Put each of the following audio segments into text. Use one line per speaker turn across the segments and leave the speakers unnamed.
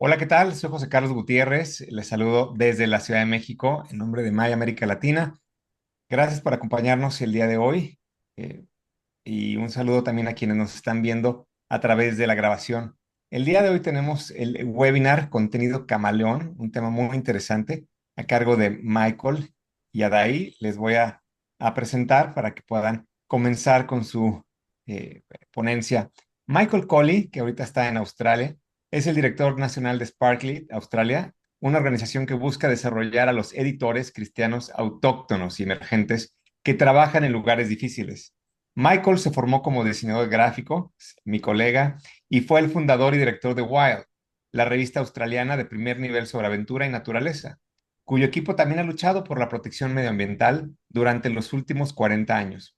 Hola, ¿qué tal? Soy José Carlos Gutiérrez. Les saludo desde la Ciudad de México en nombre de Maya América Latina. Gracias por acompañarnos el día de hoy eh, y un saludo también a quienes nos están viendo a través de la grabación. El día de hoy tenemos el webinar Contenido Camaleón, un tema muy interesante a cargo de Michael y Adaí. Les voy a presentar para que puedan comenzar con su ponencia. Michael Colley, que ahorita está en Australia, es el director nacional de Sparkly, Australia, una organización que busca desarrollar a los editores cristianos autóctonos y emergentes que trabajan en lugares difíciles. Michael se formó como diseñador gráfico, mi colega, y fue el fundador y director de Wild, la revista australiana de primer nivel sobre aventura y naturaleza, cuyo equipo también ha luchado por la protección medioambiental durante los últimos 40 años.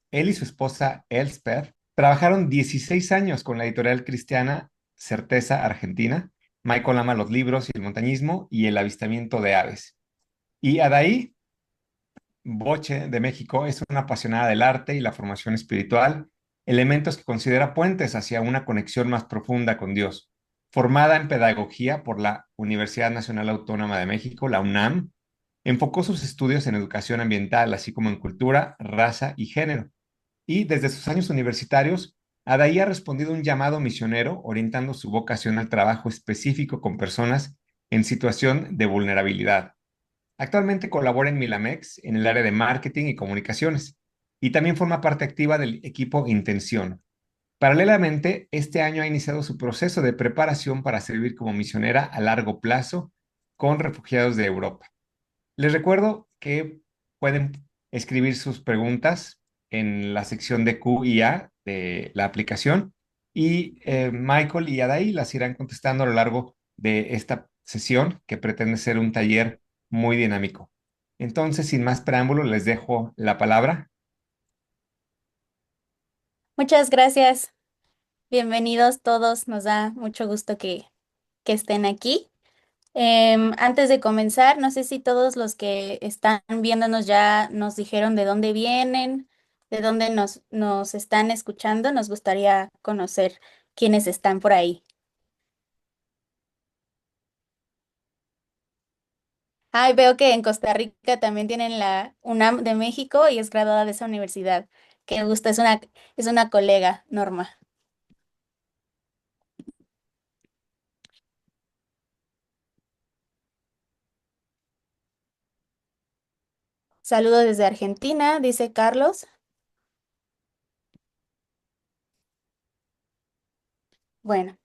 Él y su esposa Elspeth trabajaron 16 años con la editorial cristiana Certeza Argentina. Michael ama los libros y el montañismo y el avistamiento de aves. Y Adaí Boche de México es una apasionada del arte y la formación espiritual, elementos que considera puentes hacia una conexión más profunda con Dios. Formada en pedagogía por la Universidad Nacional Autónoma de México, la UNAM, enfocó sus estudios en educación ambiental, así como en cultura, raza y género. Y desde sus años universitarios, Adaí ha respondido a un llamado misionero, orientando su vocación al trabajo específico con personas en situación de vulnerabilidad. Actualmente colabora en Milamex en el área de marketing y comunicaciones y también forma parte activa del equipo Intención. Paralelamente, este año ha iniciado su proceso de preparación para servir como misionera a largo plazo con refugiados de Europa. Les recuerdo que pueden escribir sus preguntas en la sección de Q y A de la aplicación y Michael y Adaí las irán contestando a lo largo de esta sesión que pretende ser un taller muy dinámico. Entonces, sin más preámbulo, les dejo la palabra.
Muchas gracias. Bienvenidos todos. Nos da mucho gusto que estén aquí. Antes de comenzar, no sé si todos los que están viéndonos ya nos dijeron de dónde vienen, de dónde nos están escuchando. Nos gustaría conocer quiénes están por ahí. Ay, veo que en Costa Rica también tienen la UNAM de México y es graduada de esa universidad. Qué gusto, es una colega, Norma. Saludos desde Argentina, dice Carlos. Bueno.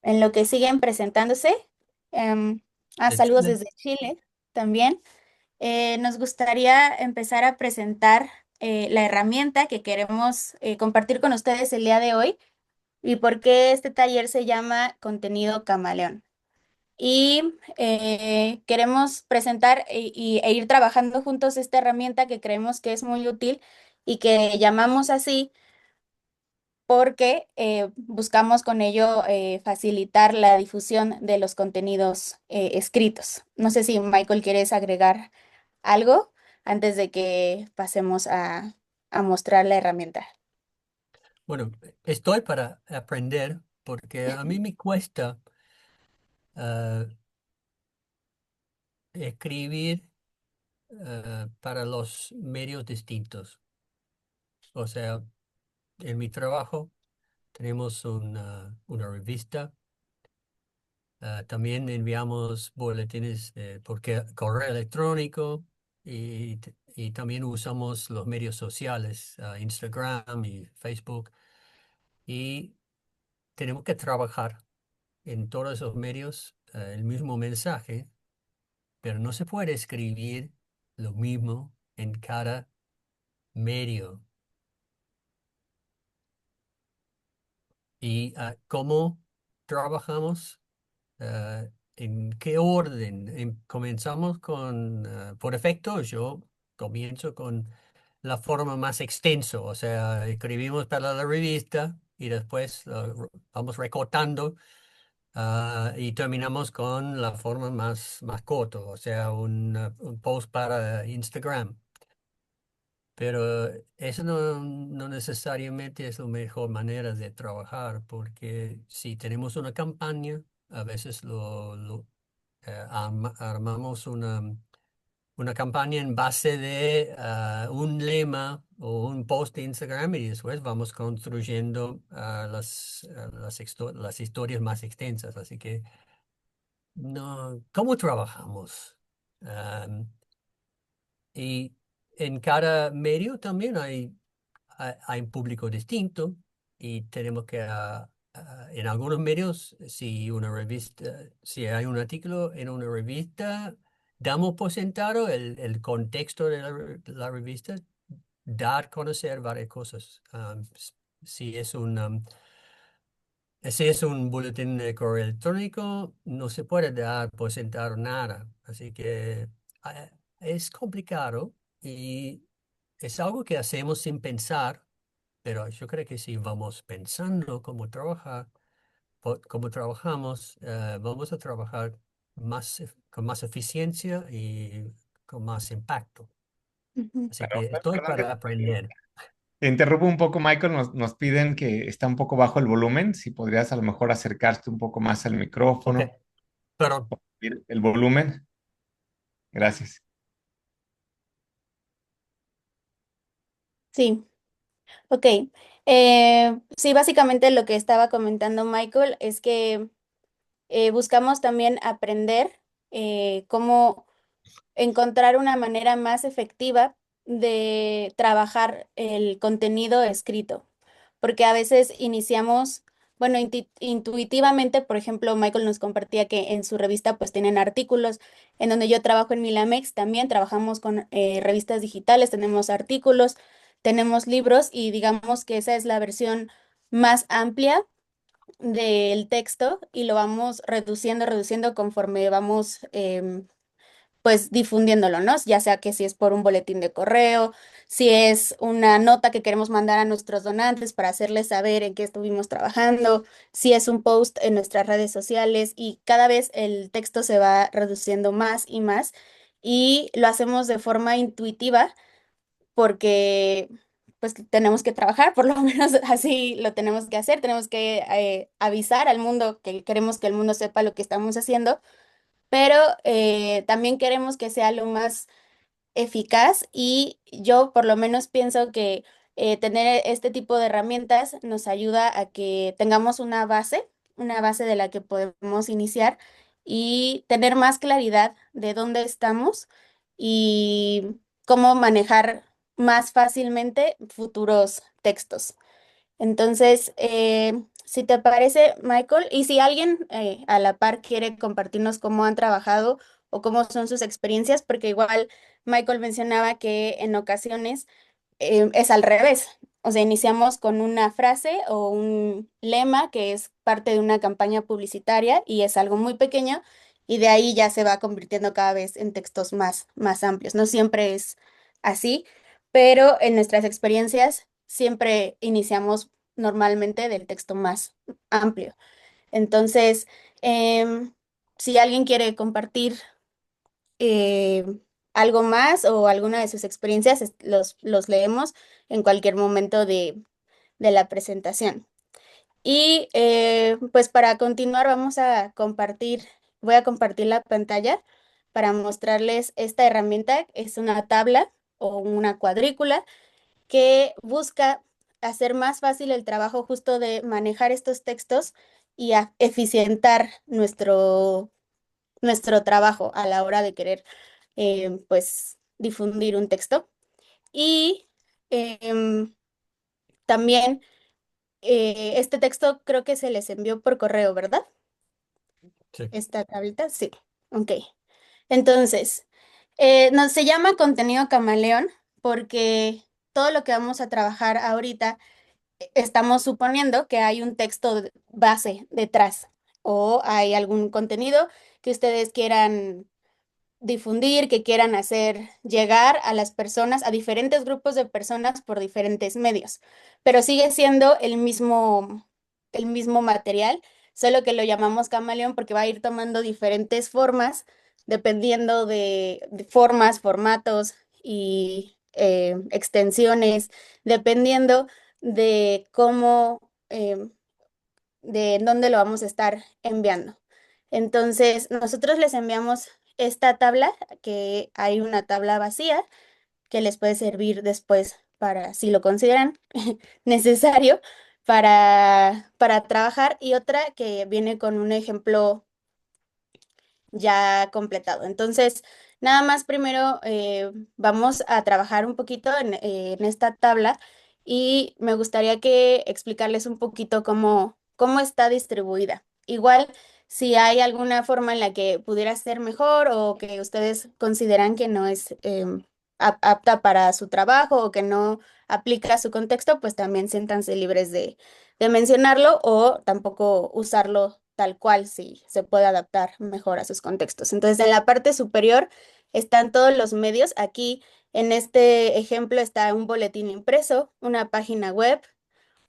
En lo que siguen presentándose. em,
De
Saludos
Chile.
desde Chile también. Nos gustaría empezar a presentar la herramienta que queremos compartir con ustedes el día de hoy y por qué este taller se llama Contenido Camaleón. Y queremos presentar e ir trabajando juntos esta herramienta que creemos que es muy útil y que llamamos así porque buscamos con ello facilitar la difusión de los contenidos escritos. No sé si Michael quieres agregar algo antes de que pasemos a mostrar la herramienta.
Bueno, estoy para aprender porque a mí me cuesta ah, escribir para los medios distintos. O sea, en mi trabajo tenemos una revista. También enviamos boletines correo electrónico y también usamos los medios sociales, Instagram y Facebook. Y tenemos que trabajar en todos esos medios el mismo mensaje, pero no se puede escribir lo mismo en cada medio. ¿Y cómo trabajamos? ¿En qué orden? Comenzamos por defecto, yo comienzo con la forma más extenso, o sea, escribimos para la revista y después vamos recortando. Y terminamos con la forma más corto, o sea, un post para Instagram. Pero eso no necesariamente es la mejor manera de trabajar, porque si tenemos una campaña A veces armamos una campaña en base de un lema o un post de Instagram y después vamos construyendo las historias más extensas. Así que, no, ¿cómo trabajamos? Am, y en cada medio también hay un público distinto y tenemos que, en algunos medios, si hay un artículo en una revista, damos por sentado el contexto de la revista, dar a conocer varias cosas. Si es si es un boletín de correo electrónico, no se puede dar por sentado nada. Así que es complicado y es algo que hacemos sin pensar, pero yo creo que si vamos pensando cómo trabajar, cómo trabajamos, vamos a trabajar con más eficiencia y con más impacto.
Ujú.
Así que estoy
Perdón que
para aprender.
te interrumpo un poco, Michael. Nos piden que está un poco bajo el volumen. Si podrías a lo mejor acercarte un poco más al
Ok,
micrófono,
pero
el volumen. Gracias.
Sí, ok. Sí, básicamente lo que estaba comentando Michael es que buscamos también aprender cómo encontrar una manera más efectiva de trabajar el contenido escrito, porque a veces iniciamos, bueno, intuitivamente, por ejemplo, Michael nos compartía que en su revista pues tienen artículos, en donde yo trabajo en Milamex también trabajamos con revistas digitales, tenemos artículos, tenemos libros y digamos que esa es la versión más amplia del texto y lo vamos reduciendo conforme vamos pues difundiéndolo, ¿no? Ya sea que si es por un boletín de correo, si es una nota que queremos mandar a nuestros donantes para hacerles saber en qué estuvimos trabajando, si es un post en nuestras redes sociales y cada vez el texto se va reduciendo más y más y lo hacemos de forma intuitiva porque pues tenemos que trabajar, por lo menos así lo tenemos que hacer, tenemos que avisar al mundo que queremos que el mundo sepa lo que estamos haciendo, pero también queremos que sea lo más eficaz y yo por lo menos pienso que tener este tipo de herramientas nos ayuda a que tengamos una base de la que podemos iniciar y tener más claridad de dónde estamos y cómo manejar más fácilmente futuros textos. Entonces, si te parece, Michael, y si alguien a la par quiere compartirnos cómo han trabajado o cómo son sus experiencias, porque igual Michael mencionaba que en ocasiones es al revés. O sea, iniciamos con una frase o un lema que es parte de una campaña publicitaria y es algo muy pequeño y de ahí ya se va convirtiendo cada vez en textos más amplios. No siempre es así, pero en nuestras experiencias siempre iniciamos normalmente del texto más amplio. Entonces, em, si alguien quiere compartir eh, algo más o alguna de sus experiencias, los leemos en cualquier momento de la presentación. Y pues para continuar voy a compartir la pantalla para mostrarles esta herramienta. Es una tabla o una cuadrícula que busca hacer más fácil el trabajo justo de manejar estos textos y eficientar nuestro trabajo a la hora de querer pues difundir un texto. Y em, también este texto creo que se les envió por correo, ¿verdad?
sí.
Esta tablita, sí. Ok. Entonces, se llama contenido camaleón porque todo lo que vamos a trabajar ahorita estamos suponiendo que hay un texto base detrás o hay algún contenido que ustedes quieran difundir, que quieran hacer llegar a las personas, a diferentes grupos de personas por diferentes medios, pero sigue siendo el mismo material, solo que lo llamamos camaleón porque va a ir tomando diferentes formas dependiendo de formas, formatos y extensiones, dependiendo de cómo, de dónde lo vamos a estar enviando. Entonces, nosotros les enviamos esta tabla, que hay una tabla vacía que les puede servir después para, si lo consideran necesario, para trabajar, y otra que viene con un ejemplo ya completado. Entonces, nada más primero vamos a trabajar un poquito en esta tabla, y me gustaría que explicarles un poquito cómo está distribuida. Igual, si hay alguna forma en la que pudiera ser mejor o que ustedes consideran que no es apta para su trabajo o que no aplica a su contexto, pues también siéntanse libres de mencionarlo, o tampoco usarlo tal cual si se puede adaptar mejor a sus contextos. Entonces, en la parte superior están todos los medios. Aquí, en este ejemplo, está un boletín impreso, una página web,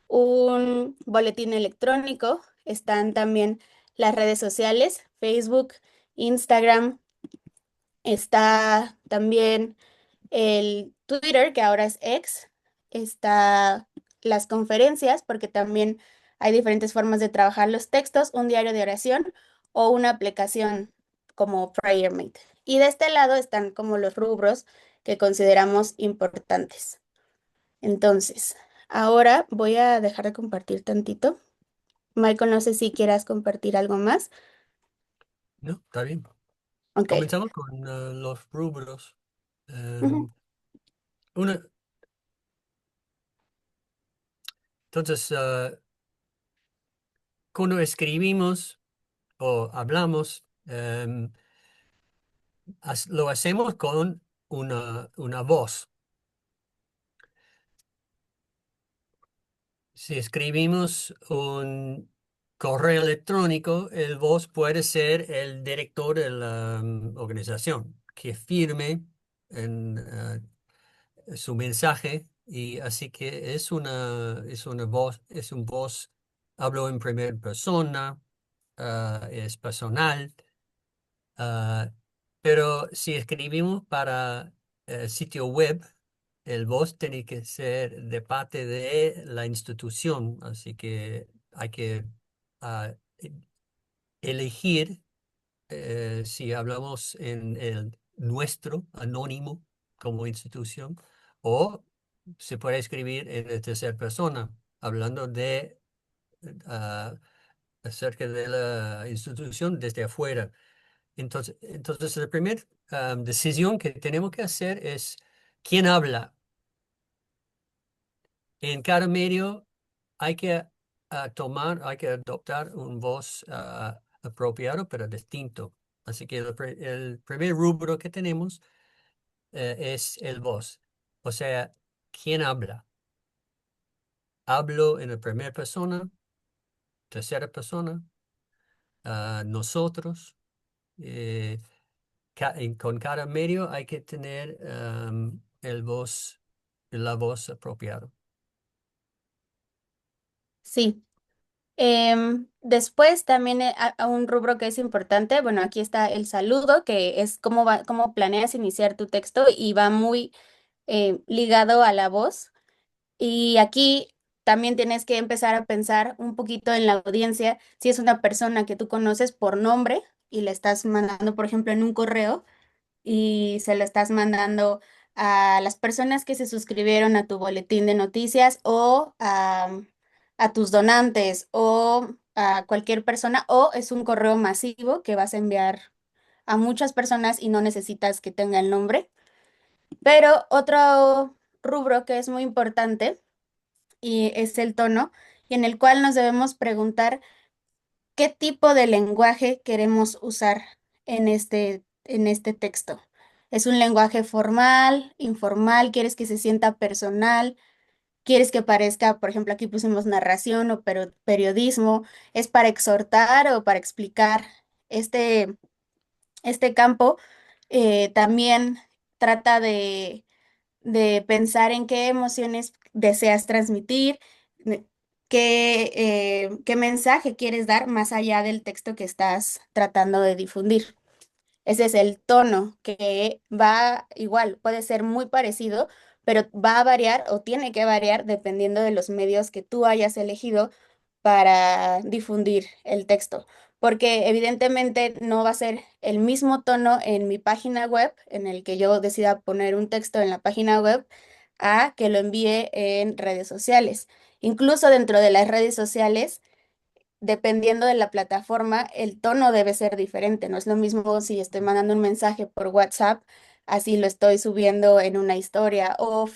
un boletín electrónico. Están también las redes sociales, Facebook, Instagram. Está también el Twitter, que ahora es X. Está las conferencias, porque también hay diferentes formas de trabajar los textos, un diario de oración o una aplicación como PrayerMate. Y de este lado están como los rubros que consideramos importantes. Entonces, ahora voy a dejar de compartir tantito. Michael, no sé si quieras compartir algo más.
No, está bien.
Ok.
Comenzamos con los rubros.
Ujú,
Em, una, entonces, cuando escribimos o hablamos, lo hacemos con una voz. Si escribimos un correo electrónico, el voz puede ser el director de la organización que firme en su mensaje, y así que es una voz, es un voz, hablo en primera persona, es personal. Ah, pero si escribimos para sitio web, el voz tiene que ser de parte de la institución, así que hay que e- elegir si hablamos en el nuestro anónimo como institución, o se puede escribir en la tercera persona, hablando ah, acerca de la institución desde afuera. Entonces la primera decisión que tenemos que hacer es quién habla. En cada medio hay que hay que adoptar un voz apropiado, pero distinto. Así que el primer rubro que tenemos es el voz. O sea, ¿quién habla? Hablo en la primera persona, tercera persona, nosotros. eh, con cada medio hay que tener la voz apropiada.
sí. Después también a un rubro que es importante, bueno, aquí está el saludo, que es cómo planeas iniciar tu texto, y va muy ligado a la voz. Y aquí también tienes que empezar a pensar un poquito en la audiencia, si es una persona que tú conoces por nombre y le estás mandando, por ejemplo, en un correo, y se lo estás mandando a las personas que se suscribieron a tu boletín de noticias, o a tus donantes, o a cualquier persona, o es un correo masivo que vas a enviar a muchas personas y no necesitas que tenga el nombre. Pero otro rubro que es muy importante y es el tono, y en el cual nos debemos preguntar qué tipo de lenguaje queremos usar en este texto. ¿Es un lenguaje formal, informal? ¿Quieres que se sienta personal? ¿Quieres que parezca, por ejemplo, aquí pusimos narración o periodismo? ¿Es para exhortar o para explicar? Este campo también trata de pensar en qué emociones deseas transmitir, de- qué mensaje quieres dar más allá del texto que estás tratando de difundir. Ese es el tono, que va igual, puede ser muy parecido, pero va a variar o tiene que variar dependiendo de los medios que tú hayas elegido para difundir el texto. porque evidentemente no va a ser el mismo tono en mi página web, en el que yo decida poner un texto en la página web, a que lo envíe en redes sociales. Incluso dentro de las redes sociales, dependiendo de la plataforma, el tono debe ser diferente. No es lo mismo si estoy mandando un mensaje por WhatsApp, así lo estoy subiendo en una historia o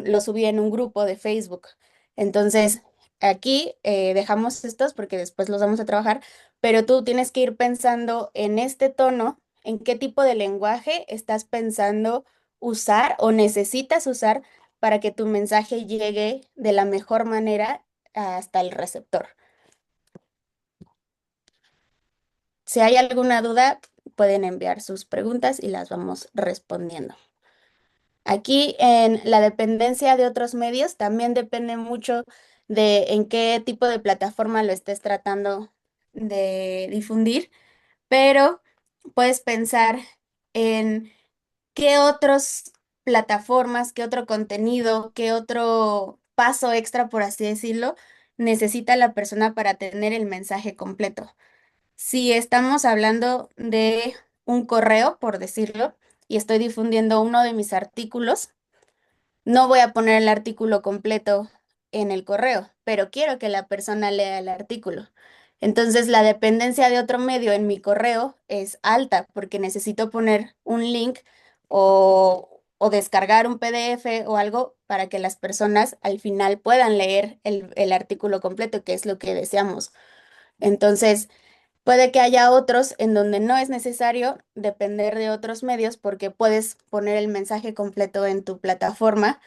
lo subí en un grupo de Facebook. Entonces, aquí dejamos estos porque después los vamos a trabajar, pero tú tienes que ir pensando en este tono, en qué tipo de lenguaje estás pensando usar o necesitas usar para que tu mensaje llegue de la mejor manera hasta el receptor. Si hay alguna duda, pueden enviar sus preguntas y las vamos respondiendo. Aquí en la dependencia de otros medios también depende mucho de en qué tipo de plataforma lo estés tratando de difundir, pero puedes pensar en qué otras plataformas, qué otro contenido, qué otro paso extra, por así decirlo, necesita la persona para tener el mensaje completo. Si estamos hablando de un correo, por decirlo, y estoy difundiendo uno de mis artículos, no voy a poner el artículo completo en el correo, pero quiero que la persona lea el artículo. Entonces, la dependencia de otro medio en mi correo es alta porque necesito poner un link o descargar un PDF o algo para que las personas al final puedan leer el artículo completo, que es lo que deseamos. Entonces, puede que haya otros en donde no es necesario depender de otros medios porque puedes poner el mensaje completo en tu plataforma,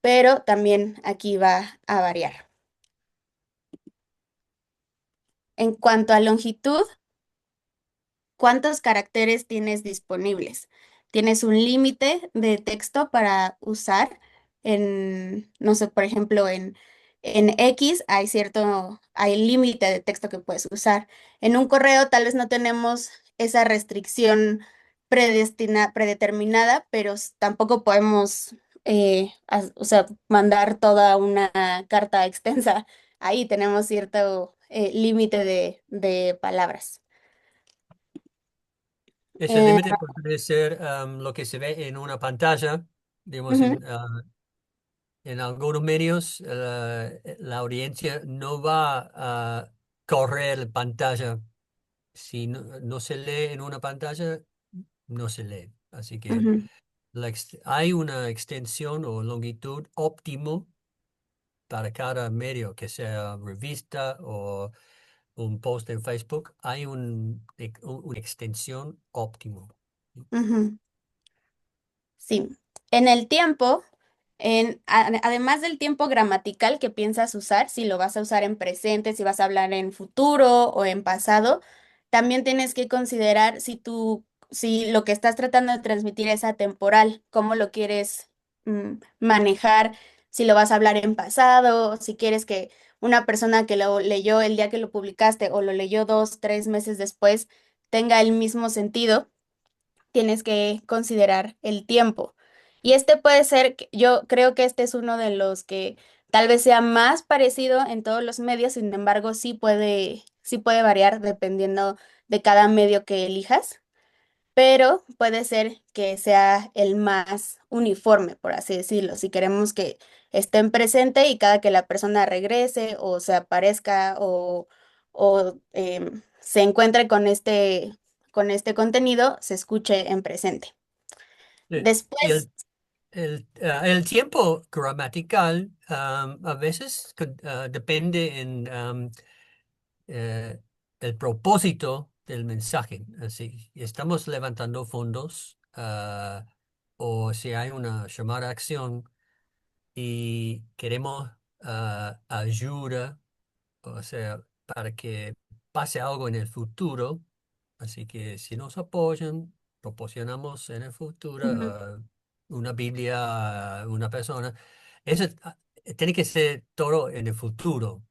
pero también aquí va a variar. En cuanto a longitud, ¿cuántos caracteres tienes disponibles? ¿Tienes un límite de texto para usar no sé, por ejemplo, en X hay límite de texto que puedes usar. En un correo tal vez no tenemos esa restricción predeterminada, pero tampoco podemos, o sea, mandar toda una carta extensa. Ahí tenemos cierto límite de palabras.
Ese
Eh,
límite puede ser lo que se ve en una pantalla, digamos,
Ujú,
en algunos medios la audiencia no va a correr pantalla. Si no se lee en una pantalla, no se lee. Así que
ujú,
hay una extensión o longitud óptimo para cada medio, que sea revista o un post en Facebook. Hay una extensión óptimo.
ujú. Sí, en el tiempo, además del tiempo gramatical que piensas usar, si lo vas a usar en presente, si vas a hablar en futuro o en pasado, también tienes que considerar si lo que estás tratando de transmitir es atemporal, cómo lo quieres manejar, si lo vas a hablar en pasado, si quieres que una persona que lo leyó el día que lo publicaste o lo leyó 2, 3 meses después tenga el mismo sentido, tienes que considerar el tiempo. Y este puede ser, yo creo que este es uno de los que tal vez sea más parecido en todos los medios, sin embargo, sí puede variar dependiendo de cada medio que elijas, pero puede ser que sea el más uniforme, por así decirlo. Si queremos que estén presente y cada que la persona regrese o se aparezca o se encuentre con este contenido, se escuche en presente.
Y
Después,
el tiempo gramatical a veces depende en eh, el propósito del mensaje. Así, estamos levantando fondos o si hay una llamada a acción y queremos ayuda, o sea, para que pase algo en el futuro. Así que si nos apoyan, proporcionamos en el futuro
ujú,
una Biblia a una persona. Eso tiene que ser todo en el futuro.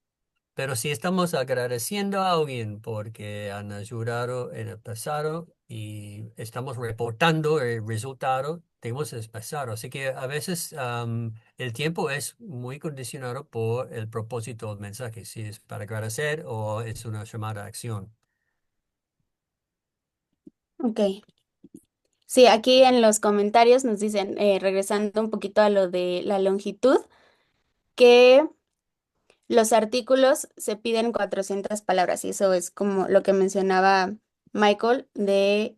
Pero si estamos agradeciendo a alguien porque han ayudado en el pasado y estamos reportando el resultado, tenemos que expresar. Así que a veces el tiempo es muy condicionado por el propósito del mensaje, si es para agradecer o es una llamada a acción.
Ok. Sí, aquí en los comentarios nos dicen, regresando un poquito a lo de la longitud, que los artículos se piden 400 palabras y eso es como lo que mencionaba Michael de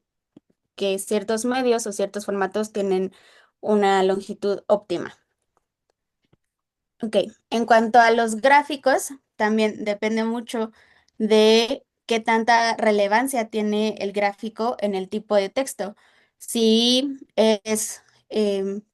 que ciertos medios o ciertos formatos tienen una longitud óptima. Ok, en cuanto a los gráficos, también depende mucho de qué tanta relevancia tiene el gráfico en el tipo de texto. Si es,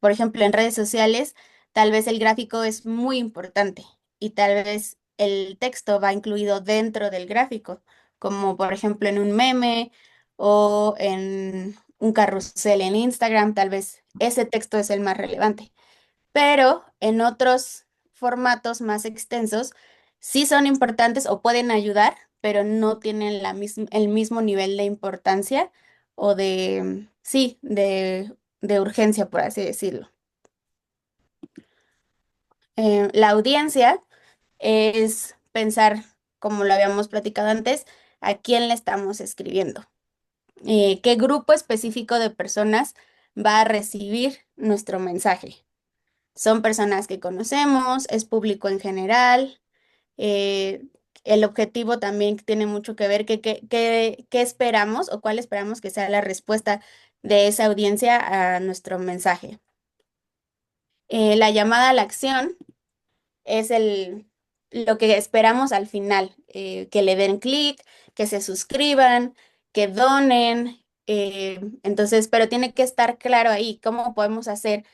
por ejemplo, en redes sociales, tal vez el gráfico es muy importante y tal vez el texto va incluido dentro del gráfico, como por ejemplo en un meme o en un carrusel en Instagram, tal vez ese texto es el más relevante, pero en otros formatos más extensos sí son importantes o pueden ayudar, pero no tienen el mismo nivel de importancia o de, sí, de urgencia, por así decirlo. La audiencia es pensar, como lo habíamos platicado antes, a quién le estamos escribiendo. ¿Qué grupo específico de personas va a recibir nuestro mensaje? Son personas que conocemos, es público en general. eh, el objetivo también tiene mucho que ver qué esperamos o cuál esperamos que sea la respuesta de esa audiencia a nuestro mensaje. La llamada a la acción es lo que esperamos al final, que le den clic, que se suscriban, que donen. Entonces, pero tiene que estar claro ahí cómo podemos hacer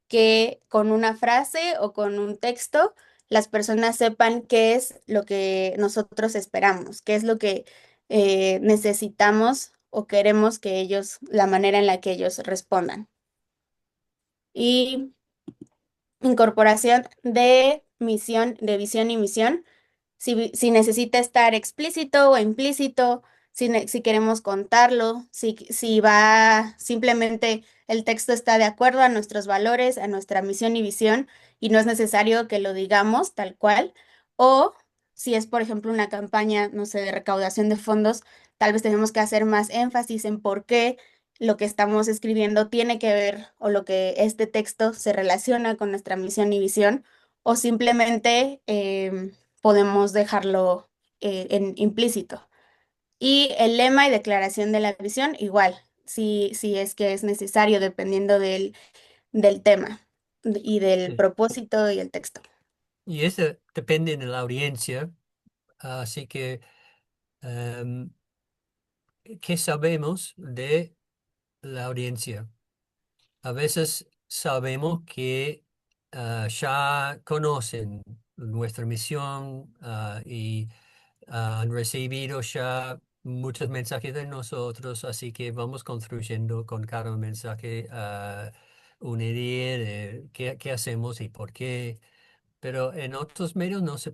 que con una frase o con un texto las personas sepan qué es lo que nosotros esperamos, qué es lo que necesitamos o queremos que ellos, la manera en la que ellos respondan. Y incorporación de misión, de visión y misión, si necesita estar explícito o implícito, si queremos contarlo, si va simplemente el texto está de acuerdo a nuestros valores, a nuestra misión y visión, y no es necesario que lo digamos tal cual, o si es, por ejemplo, una campaña, no sé, de recaudación de fondos, tal vez tenemos que hacer más énfasis en por qué lo que estamos escribiendo tiene que ver o lo que este texto se relaciona con nuestra misión y visión, o simplemente podemos dejarlo en implícito. Y el lema y declaración de la visión, igual, si es que es necesario, dependiendo del tema y del
Sí.
propósito y el texto.
Y eso depende de la audiencia, así que em, ¿qué sabemos de la audiencia? A veces sabemos que ya conocen nuestra misión y han recibido ya muchos mensajes de nosotros, así que vamos construyendo con cada mensaje una idea de qué hacemos y por qué. Pero en otros medios no se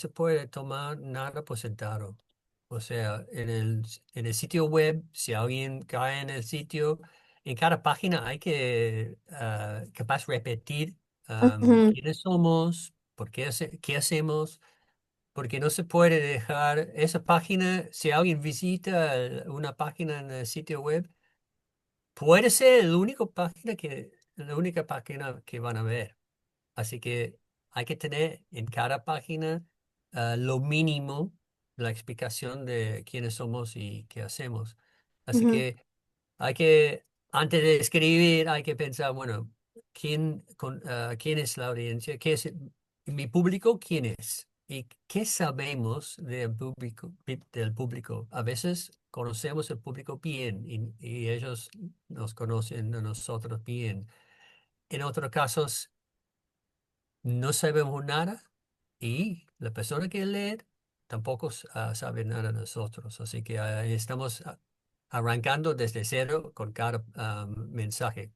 puede tomar nada por sentado. O sea, en el sitio web, si alguien cae en el sitio, en cada página hay que capaz repetir
Ujú,
quiénes somos, qué hacemos, porque no se puede dejar esa página, si alguien visita una página en el sitio web, puede ser la única página que van a ver. Así que hay que tener en cada página lo mínimo, la explicación de quiénes somos y qué hacemos. Así
ujú,
que antes de escribir, hay que pensar, bueno, ¿quién es la audiencia? ¿Qué es mi público? ¿Quién es? ¿Y qué sabemos del público? A veces conocemos el público bien y ellos nos conocen a nosotros bien. En otros casos, no sabemos nada y la persona que lee tampoco sabe nada de nosotros. Así que estamos arrancando desde cero con cada mensaje.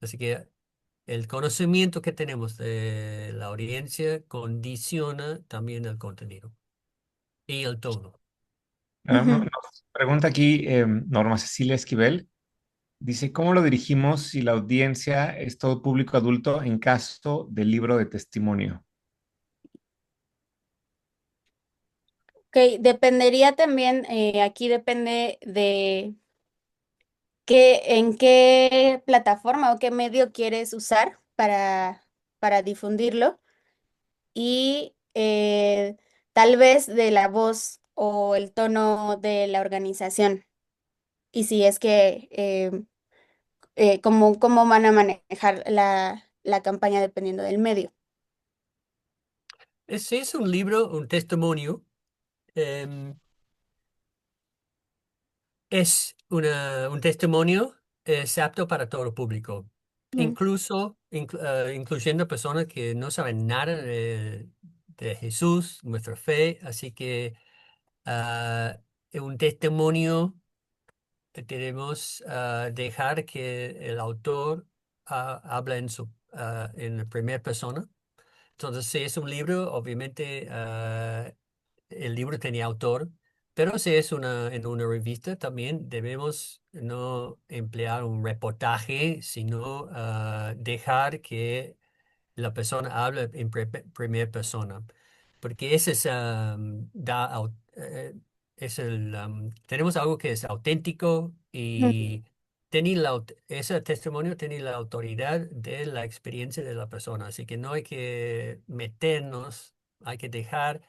Así que el conocimiento que tenemos de la audiencia condiciona también el contenido y el tono.
Ujú.
Nos pregunta aquí Norma Cecilia Esquivel. Dice, ¿cómo lo dirigimos si la audiencia es todo público adulto en caso del libro de testimonio?
Ok, dependería también, aquí depende de en qué plataforma o qué medio quieres usar para difundirlo y tal vez de la voz o el tono de la organización. Y si es que cómo van a manejar la campaña dependiendo del medio.
Es un libro, un testimonio. em, un testimonio, es apto para todo público,
Ujú,
incluso incluyendo personas que no saben nada de Jesús, nuestra fe. Así que ah, un testimonio debemos dejar que el autor habla en la primera persona. Entonces, si es un libro, obviamente el libro tenía autor, pero si es en una revista, también debemos no emplear un reportaje, sino dejar que la persona hable en primera persona, porque ese es, tenemos algo que es auténtico
ujú.
y ese testimonio tiene la autoridad de la experiencia de la persona, así que no hay que meternos, hay que dejar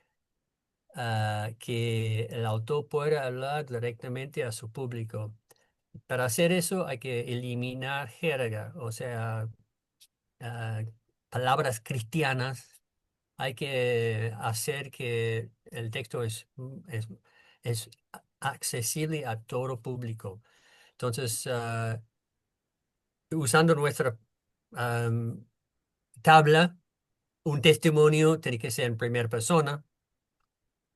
que el autor pueda hablar directamente a su público. Para hacer eso hay que eliminar jerga, o sea, ah, palabras cristianas. Hay que hacer que el texto es accesible a todo público. Entonces, usando nuestra am, tabla, un testimonio tiene que ser en primera persona.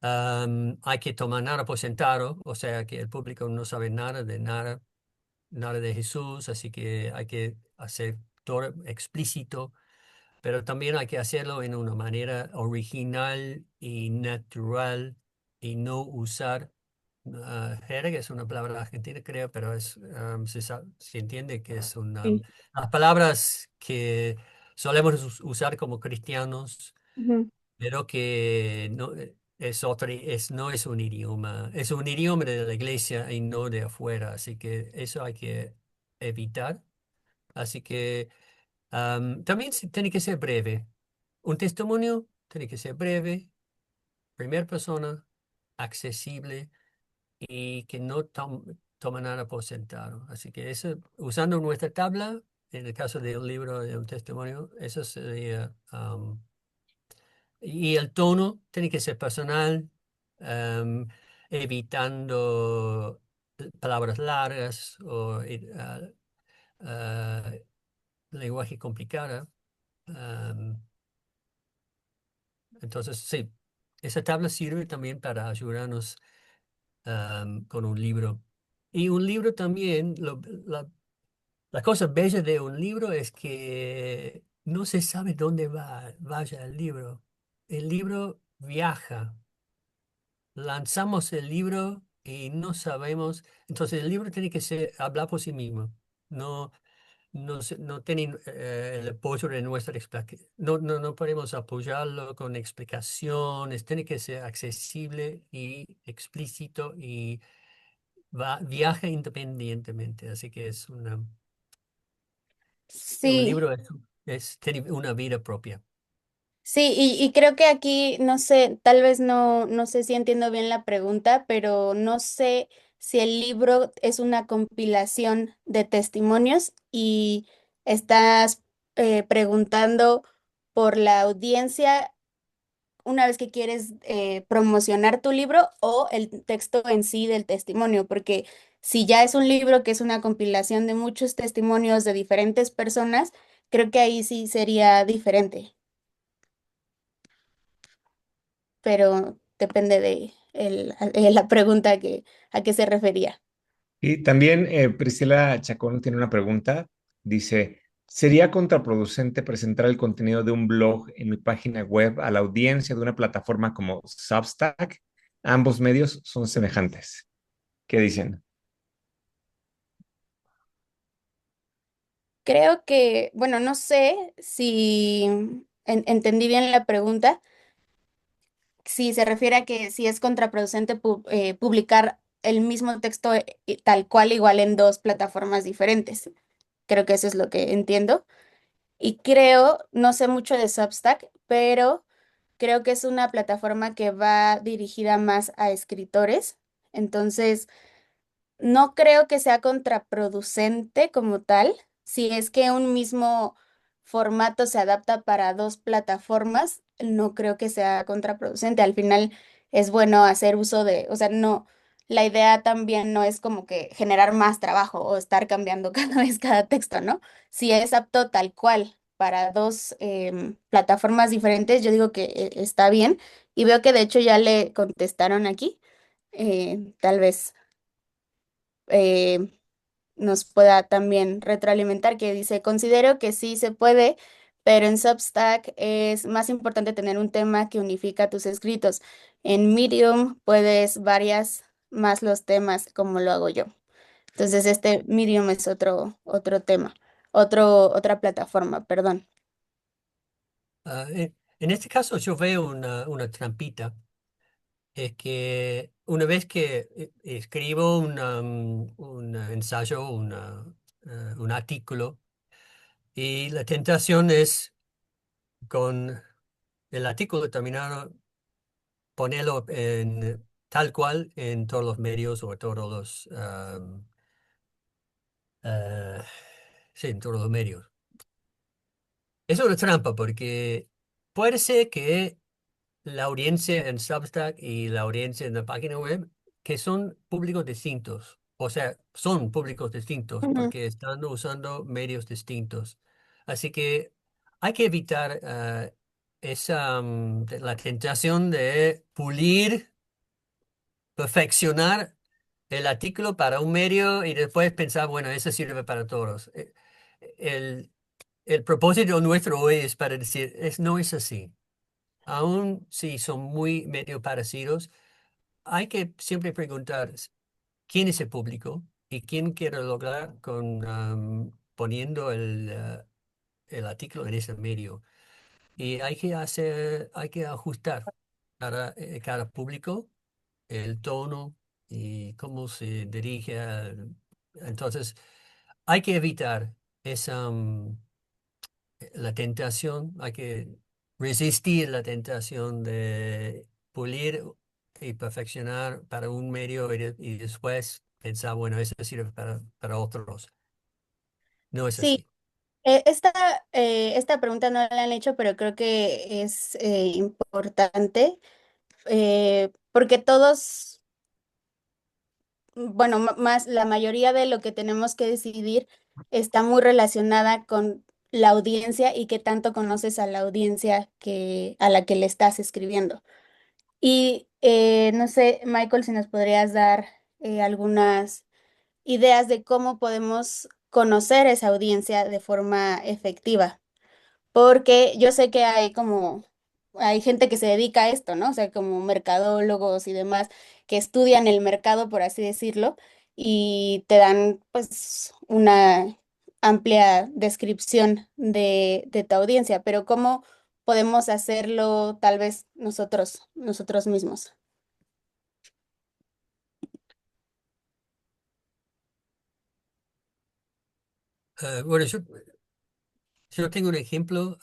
Hay que tomar nada por sentado, o sea que el público no sabe nada de nada, nada de Jesús, así que hay que hacer todo explícito, pero también hay que hacerlo en una manera original y natural y no usar jerga. Es una palabra argentina, creo, pero se entiende que es
Sí.
las palabras que solemos usar como cristianos,
Ujú.
pero que no no es un idioma, es un idioma de la iglesia y no de afuera, así que eso hay que evitar. Así que también tiene que ser breve. Un testimonio tiene que ser breve, primera persona, accesible y que no toma nada por sentado. Así que eso, usando nuestra tabla, en el caso de un libro de un testimonio, eso sería. Y el tono tiene que ser personal, am, evitando palabras largas o ah, lenguaje complicado. Am, entonces, sí, esa tabla sirve también para ayudarnos con un libro. Y un libro también, la cosa bella de un libro es que no se sabe dónde vaya el libro. El libro viaja. Lanzamos el libro y no sabemos. Entonces, el libro tiene que hablar por sí mismo. No, no tiene el apoyo de nuestra explicación. No podemos apoyarlo con explicaciones. Tiene que ser accesible y explícito y viaja independientemente. Así que un
Sí,
libro tiene una vida propia.
sí, y creo que aquí, no sé, tal vez no sé si entiendo bien la pregunta, pero no sé si el libro es una compilación de testimonios y estás preguntando por la audiencia una vez que quieres promocionar tu libro o el texto en sí del testimonio, porque si ya es un libro que es una compilación de muchos testimonios de diferentes personas, creo que ahí sí sería diferente, pero depende de la pregunta a qué se refería.
Y también Priscila Chacón tiene una pregunta. Dice, ¿Sería contraproducente presentar el contenido de un blog en mi página web a la audiencia de una plataforma como Substack? Ambos medios son semejantes. ¿Qué dicen?
Creo que, bueno, no sé si entendí bien la pregunta, si se refiere a que si es contraproducente publicar el mismo texto tal cual igual en dos plataformas diferentes. Creo que eso es lo que entiendo. Y creo, no sé mucho de Substack, pero creo que es una plataforma que va dirigida más a escritores. Entonces, no creo que sea contraproducente como tal, si es que un mismo formato se adapta para dos plataformas, no creo que sea contraproducente. Al final es bueno hacer uso de, o sea, no, la idea también no es como que generar más trabajo o estar cambiando cada vez cada texto, ¿no? Si es apto tal cual para dos plataformas diferentes, yo digo que está bien y veo que de hecho ya le contestaron aquí. Tal vez eh, nos pueda también retroalimentar, que dice, considero que sí se puede, pero en Substack es más importante tener un tema que unifica tus escritos. En Medium puedes varias más los temas como lo hago yo. Entonces, este Medium es otro tema, otra plataforma, perdón.
En este caso yo veo una trampita. Es que una vez que escribo un ensayo, un artículo, y la tentación es con el artículo terminado ponerlo en tal cual en todos los medios o todos los, eh, sí, en todos los medios. Es una trampa porque puede ser que la audiencia en Substack y la audiencia en la página web, que son públicos distintos. O sea, son públicos distintos
Ujú.
porque están usando medios distintos. Así que hay que evitar la tentación de pulir, perfeccionar el artículo para un medio y después pensar, bueno, eso sirve para todos. El, el propósito nuestro hoy es para decir, no es así. Aún si son muy medio parecidos, hay que siempre preguntar quién es el público y quién quiere lograr con poniendo el artículo en ese medio. Y hay que ajustar cada público, el tono y cómo se dirige. Entonces, hay que evitar esa, la tentación, hay que resistir la tentación de pulir y perfeccionar para un medio y después pensar, bueno, eso sirve para otros. No es
Sí,
así.
esta pregunta no la han hecho, pero creo que es importante porque todos bueno, más la mayoría de lo que tenemos que decidir está muy relacionada con la audiencia y qué tanto conoces a la audiencia a la que le estás escribiendo. Y no sé, Michael, si nos podrías dar algunas ideas de cómo podemos conocer esa audiencia de forma efectiva. Porque yo sé que hay gente que se dedica a esto, ¿no? O sea, como mercadólogos y demás que estudian el mercado, por así decirlo, y te dan pues una amplia descripción de tu audiencia, pero ¿cómo podemos hacerlo tal vez nosotros mismos?
Bueno, yo tengo un ejemplo.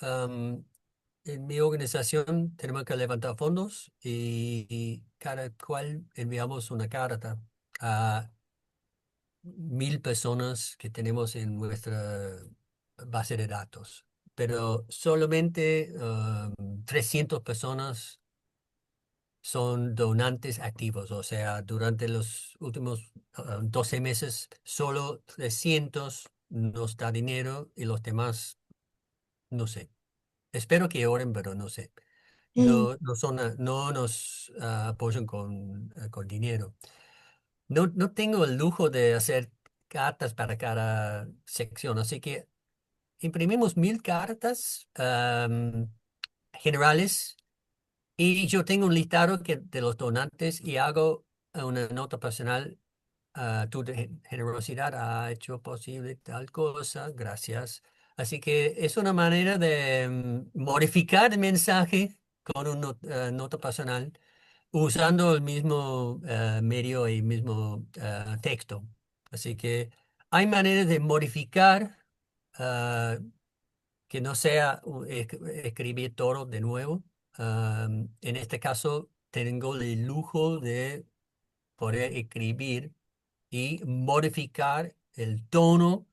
En mi organización tenemos que levantar fondos y cada cual enviamos una carta a 1000 personas que tenemos en nuestra base de datos, pero solamente 300 personas son donantes activos, o sea, durante los últimos 12 meses, solo 300 nos da dinero y los demás, no sé. Espero que oren, pero no sé.
Mm.
No nos apoyan con dinero. No tengo el lujo de hacer cartas para cada sección, así que imprimimos 1000 cartas generales y yo tengo un listado de los donantes y hago una nota personal. Tu generosidad ha hecho posible tal cosa, gracias. Así que es una manera de modificar el mensaje con una nota personal usando el mismo medio y mismo texto. Así que hay maneras de modificar ah, que no sea escribir todo de nuevo. En este caso, tengo el lujo de poder escribir y modificar el tono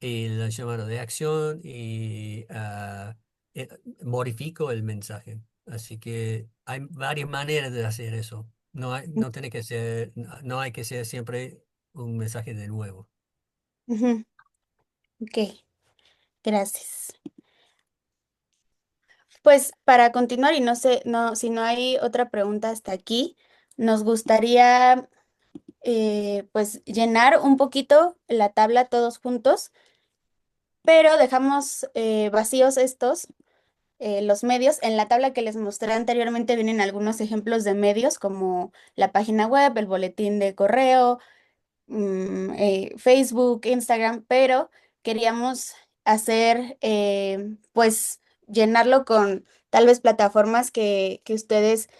y el llamado de acción y eh, modifico el mensaje. Así que hay varias maneras de hacer eso. No tiene que ser, no hay que ser siempre un mensaje de nuevo.
Ujú. Ok, gracias. Pues para continuar, y no sé, no, si no hay otra pregunta hasta aquí, nos gustaría pues llenar un poquito la tabla todos juntos, pero dejamos vacíos estos, los medios. En la tabla que les mostré anteriormente vienen algunos ejemplos de medios como la página web, el boletín de correo, Facebook, Instagram, pero queríamos hacer, pues, llenarlo con tal vez plataformas que ustedes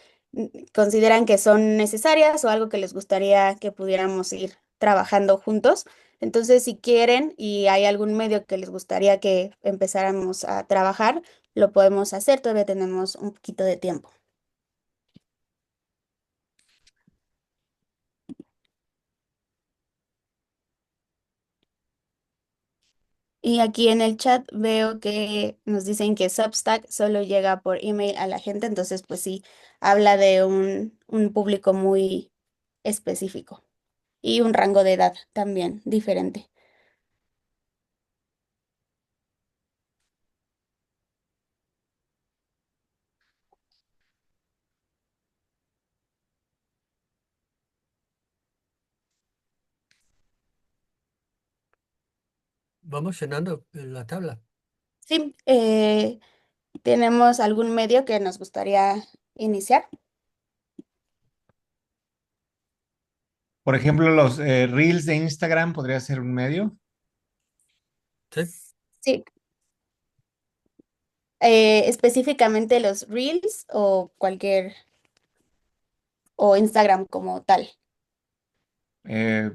consideran que son necesarias o algo que les gustaría que pudiéramos ir trabajando juntos. Entonces, si quieren y hay algún medio que les gustaría que empezáramos a trabajar, lo podemos hacer. Todavía tenemos un poquito de tiempo. Y aquí en el chat veo que nos dicen que Substack solo llega por email a la gente, entonces pues sí, habla de un público muy específico y un rango de edad también diferente.
Vamos llenando la tabla.
Sí, ¿tenemos algún medio que nos gustaría iniciar?
Por ejemplo, los Reels de Instagram podría ser un medio.
¿Sí?
Sí, específicamente los Reels o cualquier, o Instagram como tal.
Eh,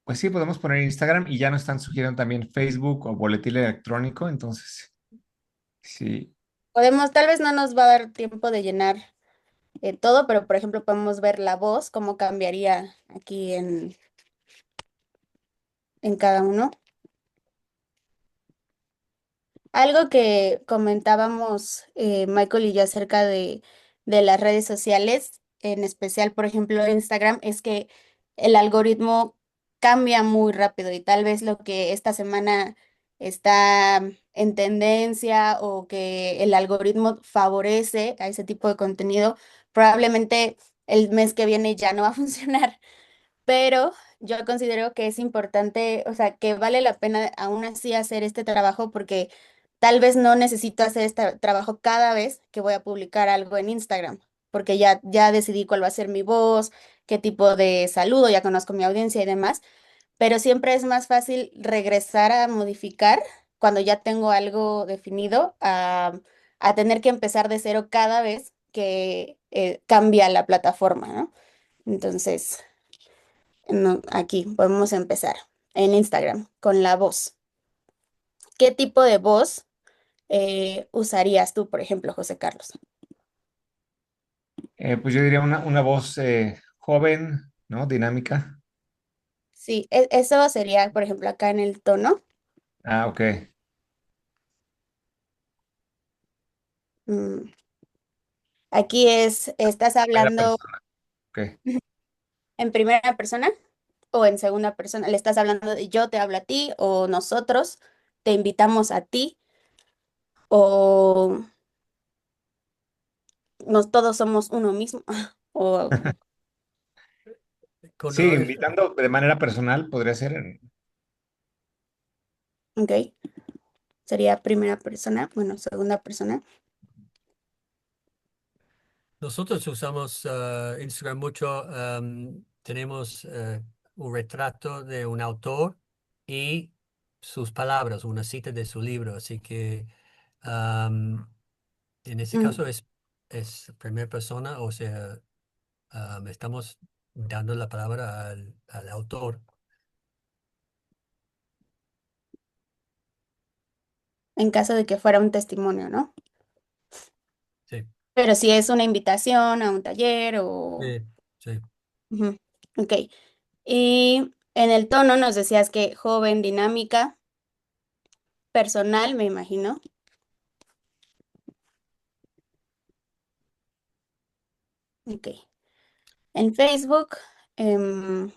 pues sí, podemos poner Instagram y ya nos están sugiriendo también Facebook o boletín electrónico. Entonces, sí.
Podemos, tal vez no nos va a dar tiempo de llenar todo, pero por ejemplo podemos ver la voz, cómo cambiaría aquí en cada uno. Algo que comentábamos Michael y yo acerca de las redes sociales, en especial, por ejemplo, Instagram, es que el algoritmo cambia muy rápido y tal vez lo que esta semana está en tendencia o que el algoritmo favorece a ese tipo de contenido, probablemente el mes que viene ya no va a funcionar. Pero yo considero que es importante, o sea, que vale la pena aún así hacer este trabajo porque tal vez no necesito hacer este trabajo cada vez que voy a publicar algo en Instagram, porque ya decidí cuál va a ser mi voz, qué tipo de saludo, ya conozco mi audiencia y demás, pero siempre es más fácil regresar a modificar cuando ya tengo algo definido a tener que empezar de cero cada vez que cambia la plataforma, ¿no? Entonces... No, aquí podemos empezar en Instagram con la voz. ¿Qué tipo de voz usarías tú, por ejemplo, José Carlos?
Pues yo diría una voz joven, ¿no? Dinámica.
Sí, eso sería, por ejemplo, acá en el tono.
Ah, ok.
Mm, Aquí ¿estás
Primera
hablando
persona. Ok.
en primera persona o en segunda persona? ¿Le estás hablando de yo te hablo a ti o nosotros te invitamos a ti o todos somos uno mismo? O,
Sí,
Cuando es,
invitando de manera personal podría ser.
¿ok? Sería primera persona, bueno, segunda persona.
Nosotros usamos Instagram mucho. Tenemos un retrato de un autor y sus palabras, una cita de su libro. Así que am, en este
Mm,
caso es primera persona, o sea, estamos dando la palabra al autor.
en caso de que fuera un testimonio, ¿no?
Sí,
Pero si es una invitación a un taller o...
sí, sí.
Ujú, ok. Y en el tono nos decías que joven, dinámica, personal, me imagino. Ok. En Facebook, em,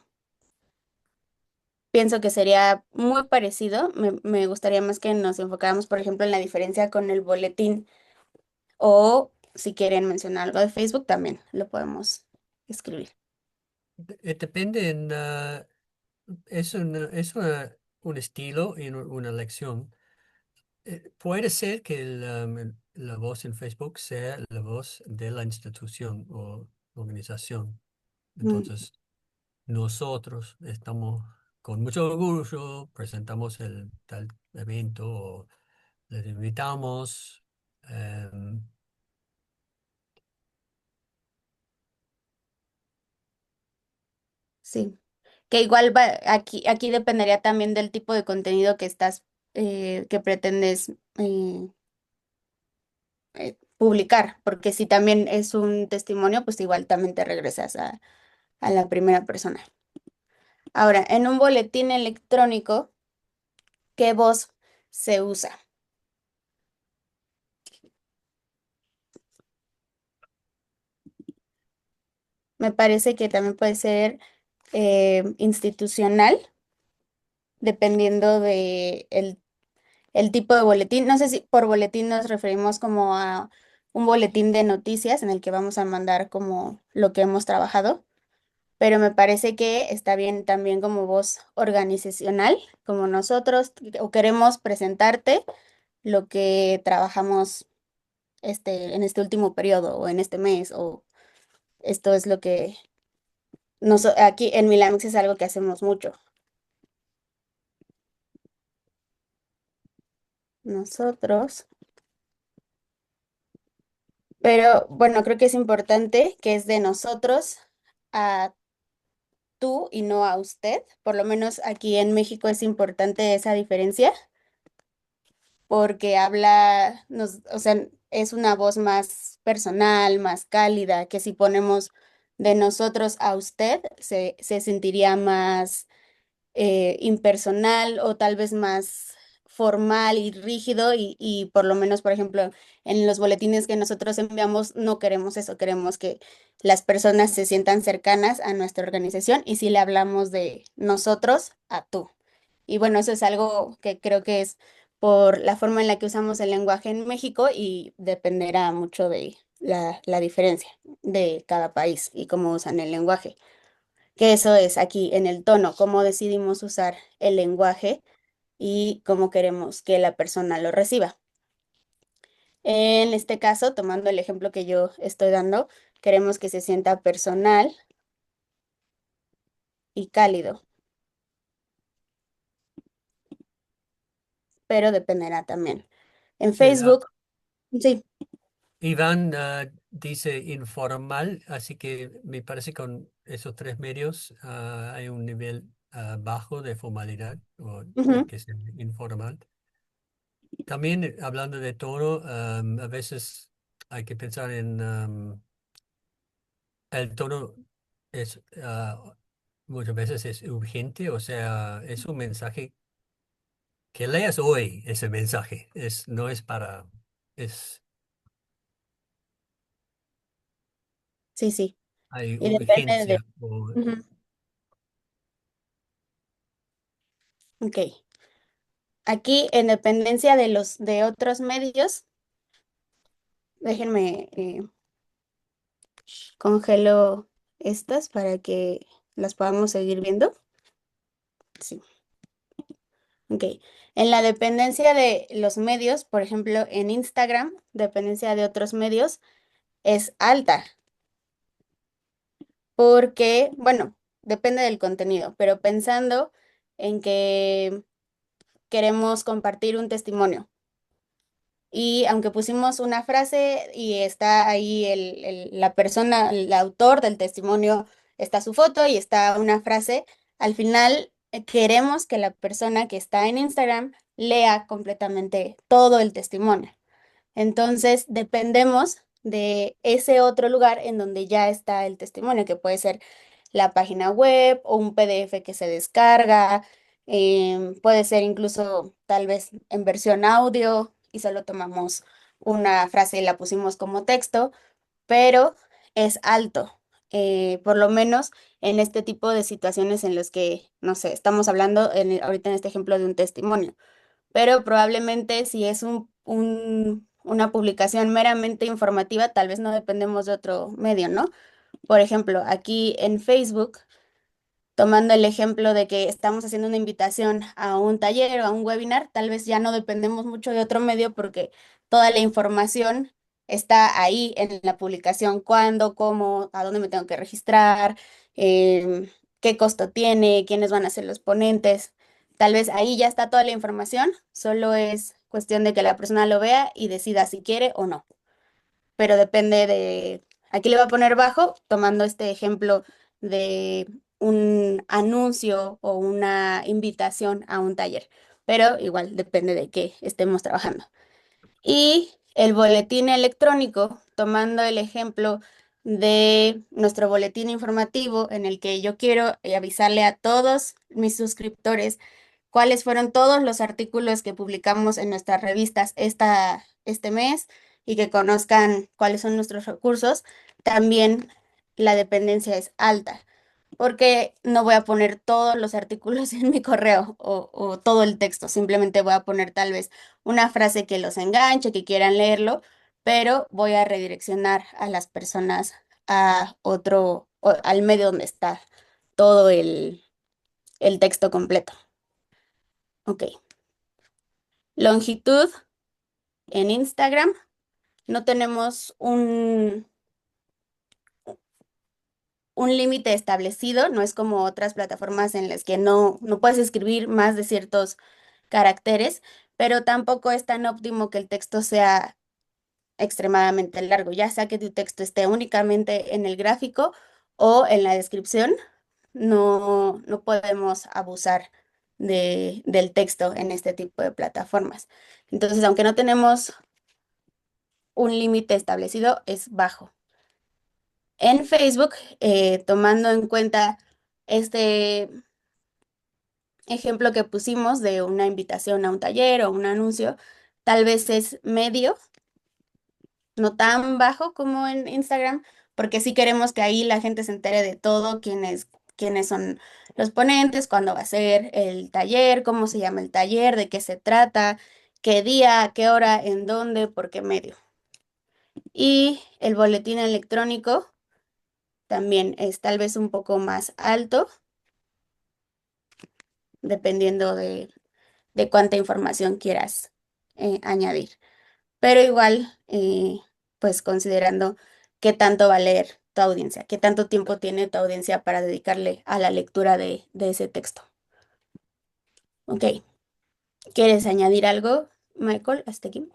pienso que sería muy parecido. Me gustaría más que nos enfocáramos, por ejemplo, en la diferencia con el boletín. O si quieren mencionar algo de Facebook, también lo podemos escribir.
Depende un estilo y una lección. Puede ser que la voz en Facebook sea la voz de la institución o organización.
Mm,
Entonces, nosotros estamos con mucho orgullo, presentamos el tal evento o les invitamos. em,
sí, que igual aquí dependería también del tipo de contenido que estás, que pretendes publicar, porque si también es un testimonio, pues igual también te regresas a la primera persona. Ahora, en un boletín electrónico, ¿qué voz se usa? Me parece que también puede ser institucional, dependiendo de el tipo de boletín. No sé si por boletín nos referimos como a un boletín de noticias en el que vamos a mandar como lo que hemos trabajado, pero me parece que está bien también como voz organizacional, como nosotros, o queremos presentarte lo que trabajamos en este último periodo o en este mes, o esto es lo que aquí en Milamix es algo que hacemos mucho. Nosotros, pero bueno, creo que es importante que es de nosotros a tú y no a usted. Por lo menos aquí en México es importante esa diferencia porque o sea, es una voz más personal, más cálida, que si ponemos de nosotros a usted, se sentiría más impersonal o tal vez más formal y rígido y por lo menos, por ejemplo, en los boletines que nosotros enviamos no queremos eso, queremos que las personas se sientan cercanas a nuestra organización y si le hablamos de nosotros a tú. Y bueno, eso es algo que creo que es por la forma en la que usamos el lenguaje en México y dependerá mucho de la diferencia de cada país y cómo usan el lenguaje, que eso es aquí en el tono, cómo decidimos usar el lenguaje y cómo queremos que la persona lo reciba. En este caso, tomando el ejemplo que yo estoy dando, queremos que se sienta personal y cálido, pero dependerá también. En
sí,
Facebook, sí.
Iván dice informal, así que me parece que con esos tres medios hay un nivel bajo de formalidad o
Ujú.
que es informal. También hablando de tono, a veces hay que pensar en el tono es muchas veces es urgente, o sea, es un mensaje que leas hoy ese mensaje, no es para, es,
Sí, sí.
hay
Y depende
urgencia.
de... Ujú. Ok. Aquí, en dependencia de los de otros medios, déjenme congelo estas para que las podamos seguir viendo. Sí. Ok. En la dependencia de los medios, por ejemplo, en Instagram, dependencia de otros medios, es alta, porque, bueno, depende del contenido, pero pensando en que queremos compartir un testimonio. Y aunque pusimos una frase y está ahí la persona, el autor del testimonio, está su foto y está una frase, al final queremos que la persona que está en Instagram lea completamente todo el testimonio. Entonces, dependemos de ese otro lugar en donde ya está el testimonio, que puede ser la página web o un PDF que se descarga, puede ser incluso tal vez en versión audio y solo tomamos una frase y la pusimos como texto, pero es alto. Por lo menos en este tipo de situaciones en las que, no sé, estamos hablando ahorita en este ejemplo de un testimonio, pero probablemente si es una publicación meramente informativa, tal vez no dependemos de otro medio, ¿no? Por ejemplo, aquí en Facebook, tomando el ejemplo de que estamos haciendo una invitación a un taller o a un webinar, tal vez ya no dependemos mucho de otro medio porque toda la información está ahí en la publicación, cuándo, cómo, a dónde me tengo que registrar, qué costo tiene, quiénes van a ser los ponentes. Tal vez ahí ya está toda la información, solo es cuestión de que la persona lo vea y decida si quiere o no, pero depende de, aquí le voy a poner bajo, tomando este ejemplo de un anuncio o una invitación a un taller, pero igual depende de qué estemos trabajando. Y el boletín electrónico, tomando el ejemplo de nuestro boletín informativo en el que yo quiero avisarle a todos mis suscriptores cuáles fueron todos los artículos que publicamos en nuestras revistas este mes y que conozcan cuáles son nuestros recursos, también la dependencia es alta, porque no voy a poner todos los artículos en mi correo o todo el texto, simplemente voy a poner tal vez una frase que los enganche, que quieran leerlo, pero voy a redireccionar a las personas a al medio donde está todo el texto completo. Ok. Longitud en Instagram. No tenemos un límite establecido, no es como otras plataformas en las que no puedes escribir más de ciertos caracteres, pero tampoco es tan óptimo que el texto sea extremadamente largo, ya sea que tu texto esté únicamente en el gráfico o en la descripción, no podemos abusar del texto en este tipo de plataformas. Entonces, aunque no tenemos un límite establecido, es bajo. En Facebook, tomando en cuenta este ejemplo que pusimos de una invitación a un taller o un anuncio, tal vez es medio, no tan bajo como en Instagram, porque sí queremos que ahí la gente se entere de todo, quiénes son los ponentes, cuándo va a ser el taller, cómo se llama el taller, de qué se trata, qué día, a qué hora, en dónde, por qué medio. Y el boletín electrónico también es tal vez un poco más alto, dependiendo de cuánta información quieras añadir. Pero igual, pues considerando qué tanto va a leer tu audiencia, qué tanto tiempo tiene tu audiencia para dedicarle a la lectura de ese texto. Ok, ¿quieres añadir algo, Michael, hasta aquí?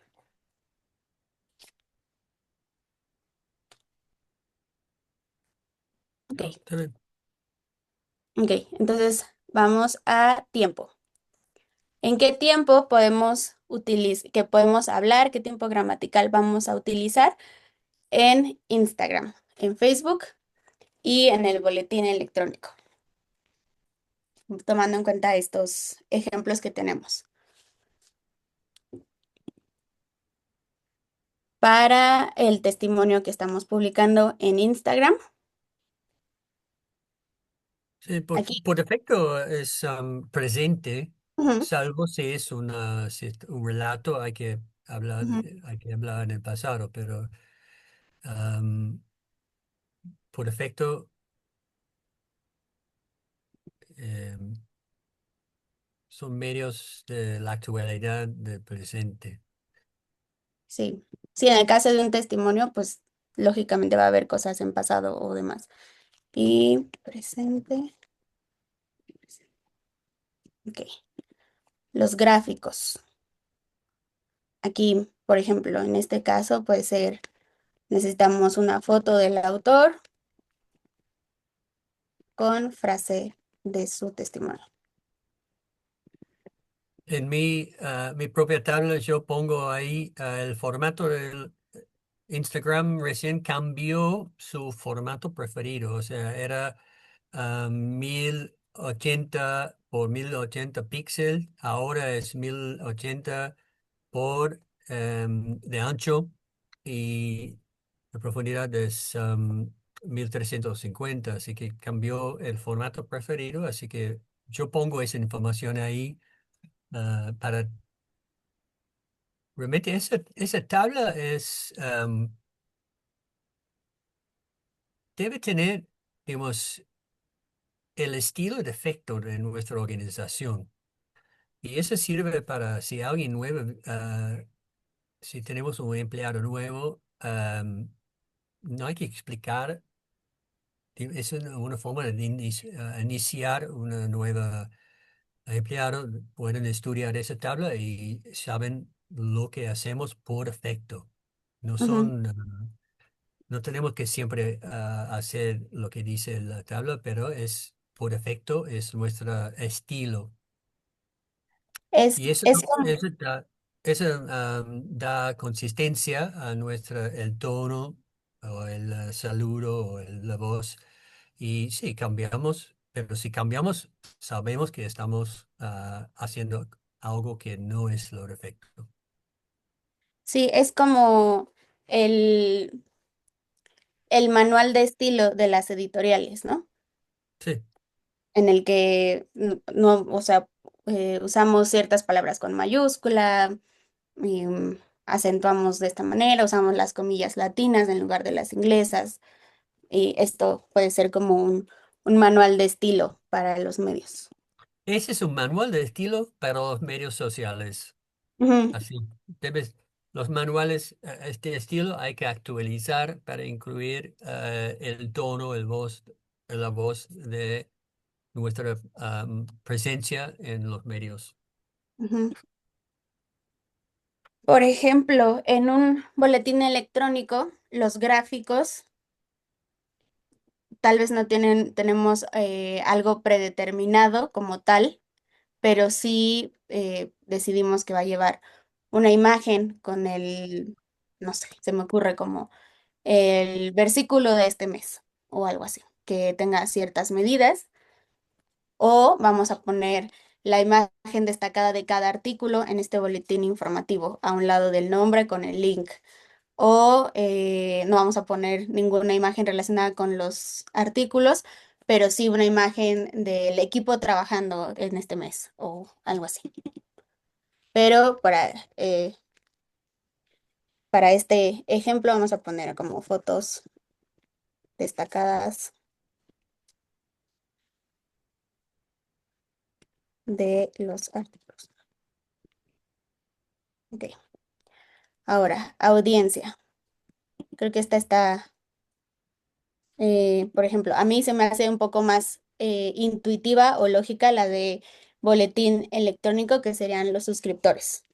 Ok,
No, está bien.
ok, entonces vamos a tiempo. ¿En qué tiempo podemos utilizar, que podemos hablar, qué tiempo gramatical vamos a utilizar en Instagram, en Facebook y en el boletín electrónico, tomando en cuenta estos ejemplos que tenemos? Para el testimonio que estamos publicando en Instagram,
Sí,
aquí.
por defecto es presente,
Ujú,
salvo si es si es un relato,
ujú.
hay que hablar en el pasado, pero am, por defecto em, son medios de la actualidad del presente.
Sí, sí, en el caso de un testimonio, pues lógicamente va a haber cosas en pasado o demás. Y presente, ok. Los gráficos. Aquí, por ejemplo, en este caso puede ser, necesitamos una foto del autor con frase de su testimonio.
En mi propia tabla yo pongo ahí el formato del Instagram recién cambió su formato preferido, o sea, era 1080 por 1080 píxeles, ahora es 1080 por de ancho y la profundidad es 1350, así que cambió el formato preferido, así que yo pongo esa información ahí para realmente esa tabla debe tener, digamos, el estilo de efecto de nuestra organización. Y eso sirve para si alguien nuevo, si tenemos un empleado nuevo, no hay que explicar, es una forma de iniciar una nueva empleado, pueden estudiar esa tabla y saben lo que hacemos por defecto. No
Ujú.
son, no tenemos que siempre hacer lo que dice la tabla, pero es por defecto, es nuestro estilo. Y
Es como,
da consistencia a el tono o el saludo o la voz. Y sí, cambiamos, pero si cambiamos, sabemos que estamos haciendo algo que no es lo perfecto.
sí, es como el, el manual de estilo de las editoriales, ¿no?
Sí,
En el que no, o sea, usamos ciertas palabras con mayúscula, y, acentuamos de esta manera, usamos las comillas latinas en lugar de las inglesas, y esto puede ser como un manual de estilo para los medios.
ese es un manual de estilo para los medios sociales.
Ujú,
Así, debes, los manuales, este estilo hay que actualizar para incluir el tono, la voz de nuestra presencia en los medios.
ujú. Por ejemplo, en un boletín electrónico, los gráficos tal vez no tenemos algo predeterminado como tal, pero sí decidimos que va a llevar una imagen con no sé, se me ocurre como el versículo de este mes o algo así, que tenga ciertas medidas, o vamos a poner la imagen destacada de cada artículo en este boletín informativo a un lado del nombre con el link. O no vamos a poner ninguna imagen relacionada con los artículos, pero sí una imagen del equipo trabajando en este mes o algo así. Pero para este ejemplo vamos a poner como fotos destacadas de los artículos. Ok. Ahora, audiencia. Creo que esta está, por ejemplo, a mí se me hace un poco más intuitiva o lógica la de boletín electrónico, que serían los suscriptores.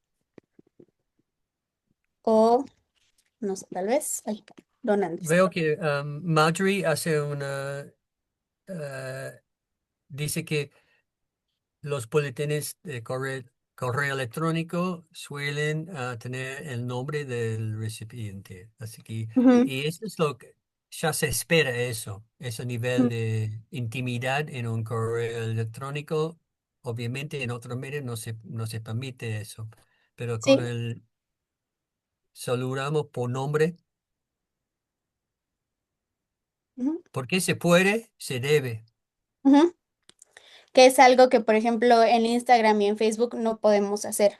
O, no sé, tal vez, ay, donantes.
Veo que Marjorie hace eh, dice que los boletines de correo electrónico suelen tener el nombre del recipiente. Así que,
Ujú,
y eso es lo que ya se espera eso, ese nivel
ujú.
de intimidad en un correo electrónico. Obviamente en otros medios no se permite eso, pero con
Sí,
el saludamos por nombre,
ujú,
porque se puede, se debe.
ujú. Que es algo que, por ejemplo, en Instagram y en Facebook no podemos hacer.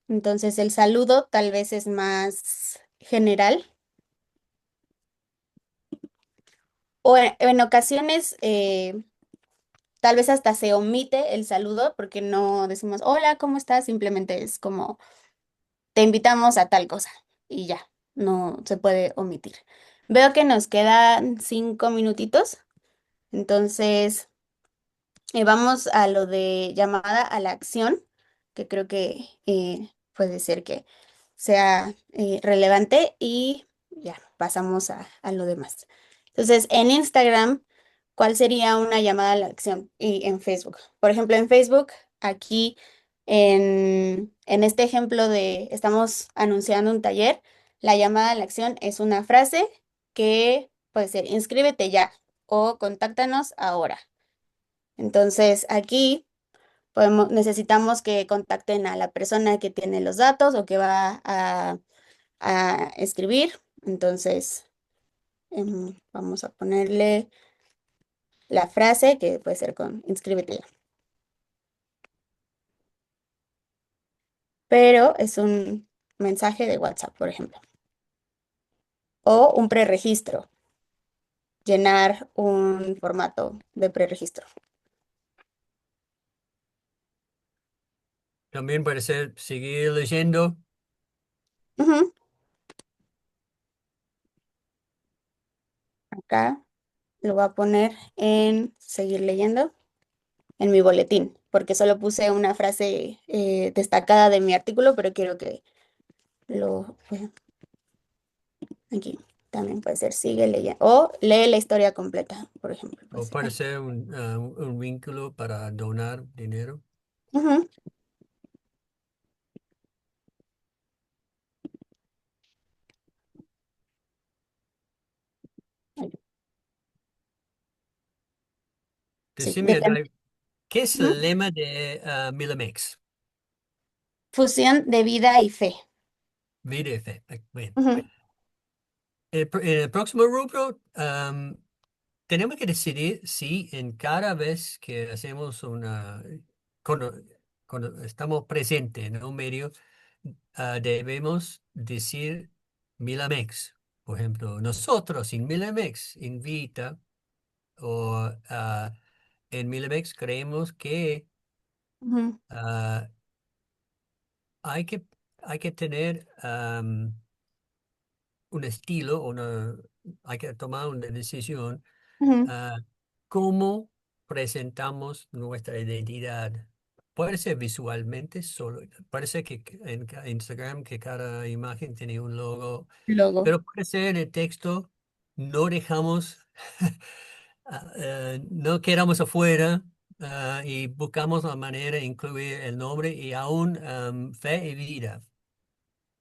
Entonces, el saludo tal vez es más general. O en ocasiones, tal vez hasta se omite el saludo porque no decimos hola, ¿cómo estás? Simplemente es como te invitamos a tal cosa y ya, no se puede omitir. Veo que nos quedan 5 minutitos, entonces vamos a lo de llamada a la acción, que creo que puede ser que sea relevante y ya, pasamos a lo demás. Entonces, en Instagram, ¿cuál sería una llamada a la acción? Y en Facebook. Por ejemplo, en Facebook, aquí en este ejemplo de estamos anunciando un taller, la llamada a la acción es una frase que puede ser inscríbete ya o contáctanos ahora. Entonces, aquí necesitamos que contacten a la persona que tiene los datos o que va a escribir. Entonces, vamos a ponerle la frase que puede ser con inscríbete ya. Pero es un mensaje de WhatsApp, por ejemplo. O un preregistro, llenar un formato de preregistro.
También puede ser seguir leyendo.
Ujú. Acá lo voy a poner en seguir leyendo en mi boletín, porque solo puse una frase destacada de mi artículo, pero quiero que bueno, aquí también puede ser sigue leyendo o lee la historia completa, por ejemplo. Puede
O
ser.
puede ser un vínculo para donar dinero.
Ujú, sí,
Decime,
depende.
Adai, ¿qué es
Ujú.
el lema de Milamex?
Fusión de vida y fe.
Vida y fe. Bien.
Ujú,
En el próximo rubro, tenemos que decidir si en cada vez que hacemos cuando, cuando estamos presentes en un medio, debemos decir Milamex. Por ejemplo, nosotros en Milamex invita o en Milamex creemos que
ujú,
ah, hay que, hay que tener un estilo, hay que tomar una decisión.
ujú,
ah, ¿Cómo presentamos nuestra identidad? Puede ser visualmente solo, parece que en Instagram que cada imagen tiene un logo,
logo.
pero puede ser en el texto, no dejamos, no quedamos afuera y buscamos la manera de incluir el nombre y aún fe y vida.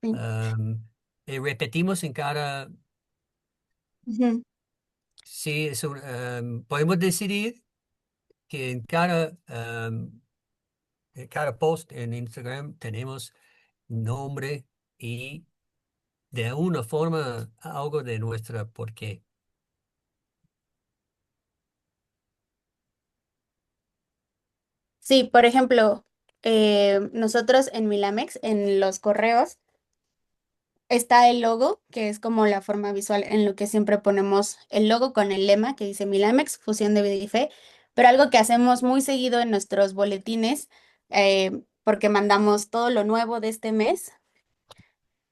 Sí,
Am, y repetimos en cada,
ujú,
sí, podemos decidir que en cada post en Instagram tenemos nombre y de alguna forma algo de nuestra por qué.
sí, por ejemplo, nosotros en Milamex, en los correos, está el logo, que es como la forma visual en lo que siempre ponemos el logo con el lema que dice Milamex, fusión de vida y fe, pero algo que hacemos muy seguido en nuestros boletines, porque mandamos todo lo nuevo de este mes,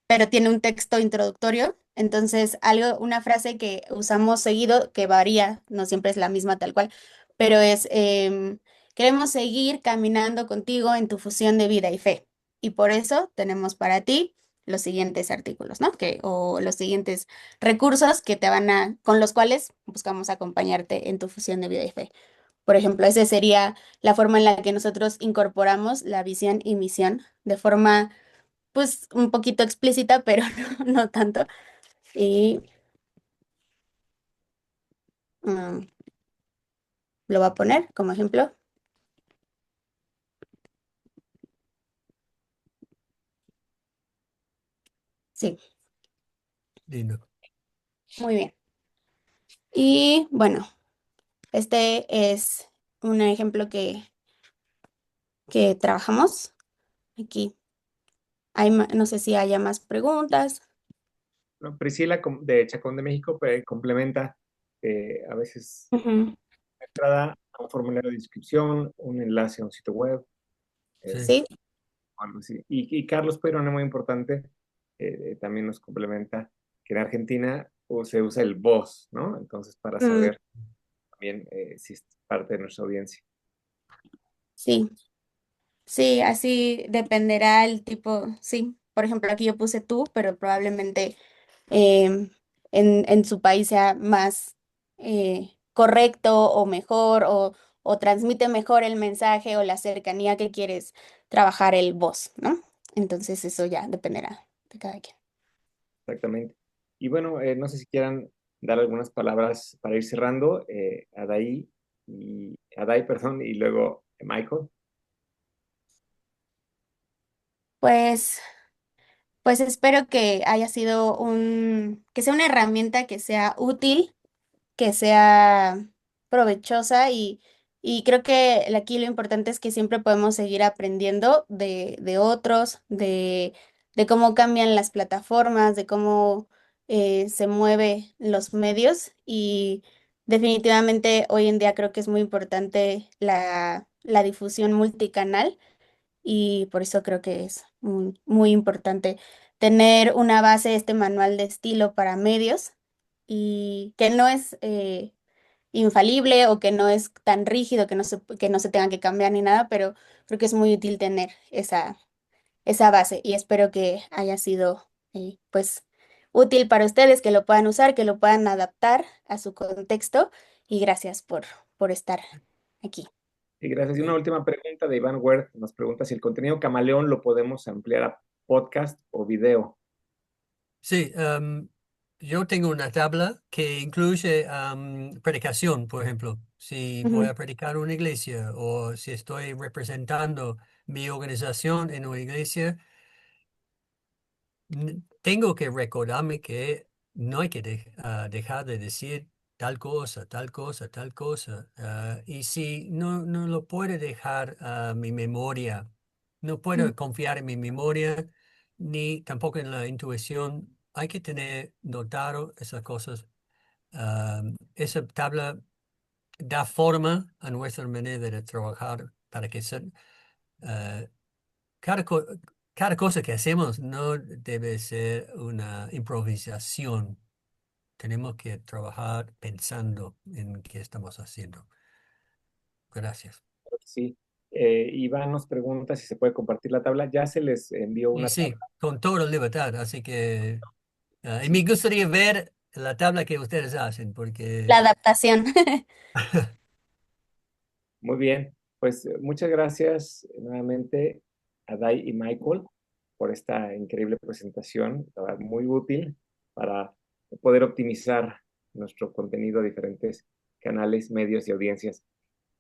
pero tiene un texto introductorio. Entonces, una frase que usamos seguido, que varía, no siempre es la misma tal cual, pero es, queremos seguir caminando contigo en tu fusión de vida y fe. Y por eso tenemos para ti los siguientes artículos, ¿no? O los siguientes recursos que con los cuales buscamos acompañarte en tu fusión de vida y fe. Por ejemplo, esa sería la forma en la que nosotros incorporamos la visión y misión de forma pues un poquito explícita, pero no tanto. Y mm, lo va a poner como ejemplo. Sí,
Lindo.
muy bien. Y bueno, este es un ejemplo que trabajamos aquí. No sé si haya más preguntas.
¿No? Priscila de Chacón de México complementa a veces
Ujú,
la entrada un formulario de inscripción, un enlace a un sitio web,
Sí.
Sí,
algo así. Y Carlos Peirón, muy importante, también nos complementa que en Argentina se usa el vos, ¿no? Entonces, para
mm,
saber también si es parte de nuestra audiencia.
sí, sí, así dependerá el tipo, sí. Por ejemplo, aquí yo puse tú, pero probablemente em, en su país sea más correcto o mejor o transmite mejor el mensaje o la cercanía que quieres trabajar el voz, ¿no? Entonces eso ya dependerá de cada quien.
Exactamente. Y bueno, no sé si quieran dar algunas palabras para ir cerrando. Adai, perdón, y luego Michael.
Pues, pues espero que haya sido que sea una herramienta que sea útil, que sea provechosa y creo que aquí lo importante es que siempre podemos seguir aprendiendo de otros, de cómo cambian las plataformas, de cómo se mueven los medios y definitivamente hoy en día creo que es muy importante la difusión multicanal y por eso creo que es muy importante tener una base, este manual de estilo para medios y que no es infalible o que no es tan rígido, que no se tenga que cambiar ni nada, pero creo que es muy útil tener esa base y espero que haya sido pues útil para ustedes, que lo puedan usar, que lo puedan adaptar a su contexto y gracias por estar aquí.
Y gracias. Y una última pregunta de Iván Werth. Nos pregunta si el contenido camaleón lo podemos ampliar a podcast o video.
Sí, yo tengo una tabla que incluye predicación, por ejemplo. Si voy
Ujú,
a predicar una iglesia o si estoy representando mi organización en una iglesia, tengo que recordarme que no hay que dejar de decir tal cosa, tal cosa, tal cosa. Y si no lo puedo dejar a mi memoria, no
ujú,
puedo confiar en mi memoria ni tampoco en la intuición, hay que tener notado esas cosas. Esa tabla da forma a nuestra manera de trabajar para que eh, cada, co- cada cosa que hacemos no debe ser una improvisación. Tenemos que trabajar pensando en qué estamos haciendo. Gracias.
Sí. Iván nos pregunta si se puede compartir la tabla. Ya se les envió
Y
una tabla.
sí, con toda libertad. Así que y
Sí.
me gustaría ver la tabla que ustedes hacen,
la
porque
adaptación.
Muy bien. Pues muchas gracias nuevamente a Dai y Michael por esta increíble presentación. La verdad, muy útil para poder optimizar nuestro contenido a diferentes canales, medios y audiencias.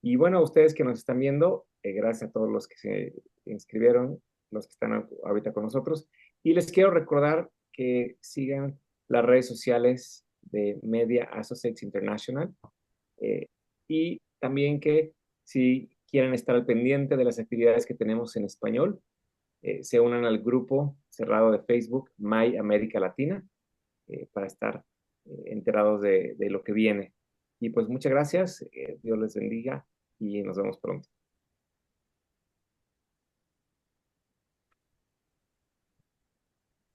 Y bueno, a ustedes que nos están viendo, gracias a todos los que se inscribieron, los que están ahorita con nosotros. Y les quiero recordar que sigan las redes sociales de Media Associates International eh, y también que si quieren estar al pendiente de las actividades que tenemos en español, se unan al grupo cerrado de Facebook My América Latina para estar enterados de lo que viene. Y pues muchas gracias, Dios les bendiga y nos vemos pronto.